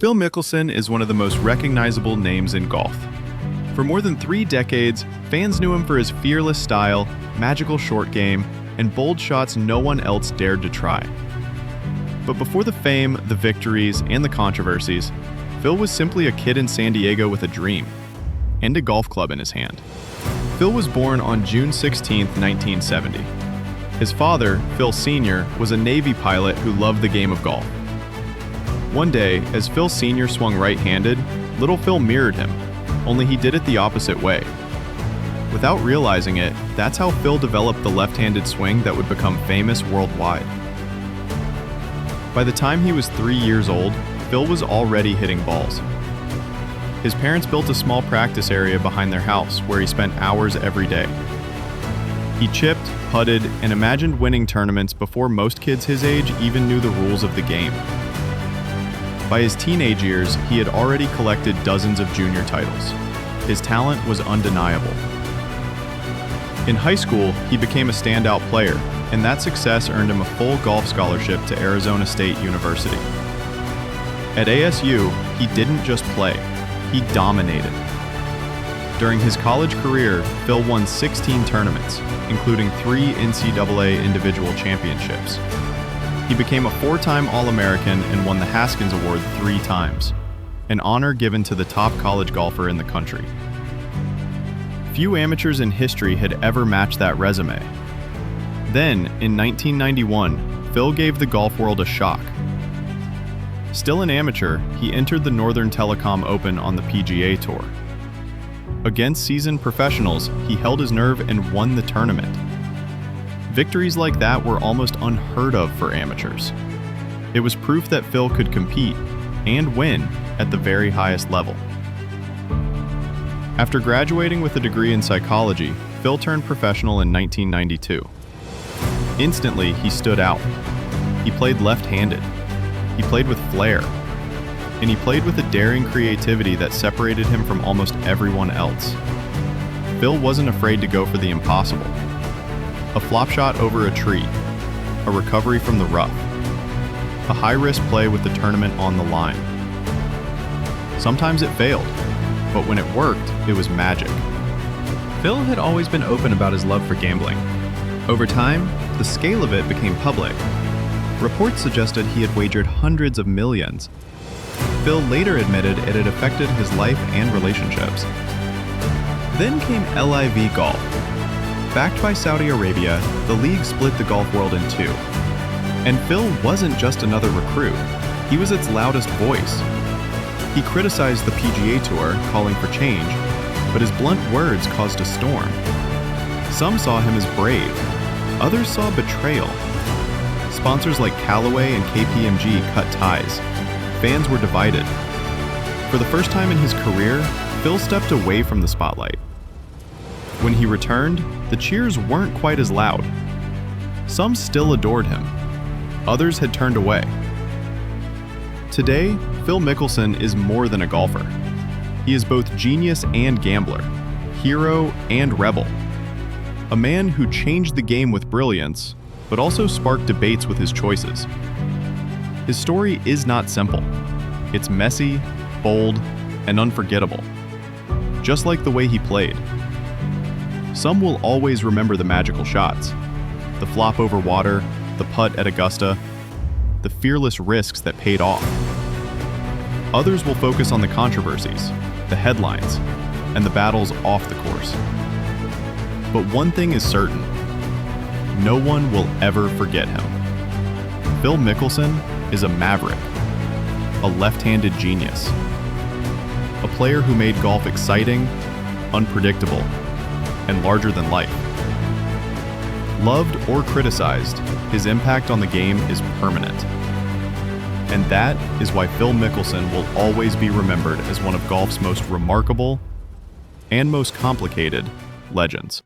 Phil Mickelson is one of the most recognizable names in golf. For more than 3 decades, fans knew him for his fearless style, magical short game, and bold shots no one else dared to try. But before the fame, the victories, and the controversies, Phil was simply a kid in San Diego with a dream, and a golf club in his hand. Phil was born on June 16, 1970. His father, Phil Sr., was a Navy pilot who loved the game of golf. One day, as Phil Sr. swung right-handed, little Phil mirrored him, only he did it the opposite way. Without realizing it, that's how Phil developed the left-handed swing that would become famous worldwide. By the time he was 3 years old, Phil was already hitting balls. His parents built a small practice area behind their house where he spent hours every day. He chipped, putted, and imagined winning tournaments before most kids his age even knew the rules of the game. By his teenage years, he had already collected dozens of junior titles. His talent was undeniable. In high school, he became a standout player, and that success earned him a full golf scholarship to Arizona State University. At ASU, he didn't just play, he dominated. During his college career, Phil won 16 tournaments, including 3 NCAA individual championships. He became a 4-time All-American and won the Haskins Award 3 times, an honor given to the top college golfer in the country. Few amateurs in history had ever matched that resume. Then, in 1991, Phil gave the golf world a shock. Still an amateur, he entered the Northern Telecom Open on the PGA Tour. Against seasoned professionals, he held his nerve and won the tournament. Victories like that were almost unheard of for amateurs. It was proof that Phil could compete and win at the very highest level. After graduating with a degree in psychology, Phil turned professional in 1992. Instantly, he stood out. He played left-handed. He played with flair. And he played with a daring creativity that separated him from almost everyone else. Phil wasn't afraid to go for the impossible. A flop shot over a tree, a recovery from the rough, a high-risk play with the tournament on the line. Sometimes it failed, but when it worked, it was magic. Phil had always been open about his love for gambling. Over time, the scale of it became public. Reports suggested he had wagered hundreds of millions. Phil later admitted it had affected his life and relationships. Then came LIV Golf. Backed by Saudi Arabia, the league split the golf world in 2. And Phil wasn't just another recruit, he was its loudest voice. He criticized the PGA Tour, calling for change, but his blunt words caused a storm. Some saw him as brave, others saw betrayal. Sponsors like Callaway and KPMG cut ties. Fans were divided. For the first time in his career, Phil stepped away from the spotlight. When he returned, the cheers weren't quite as loud. Some still adored him. Others had turned away. Today, Phil Mickelson is more than a golfer. He is both genius and gambler, hero and rebel. A man who changed the game with brilliance, but also sparked debates with his choices. His story is not simple. It's messy, bold, and unforgettable. Just like the way he played. Some will always remember the magical shots, the flop over water, the putt at Augusta, the fearless risks that paid off. Others will focus on the controversies, the headlines, and the battles off the course. But one thing is certain, no one will ever forget him. Phil Mickelson is a maverick, a left-handed genius, a player who made golf exciting, unpredictable, and larger than life. Loved or criticized, his impact on the game is permanent. And that is why Phil Mickelson will always be remembered as one of golf's most remarkable and most complicated legends.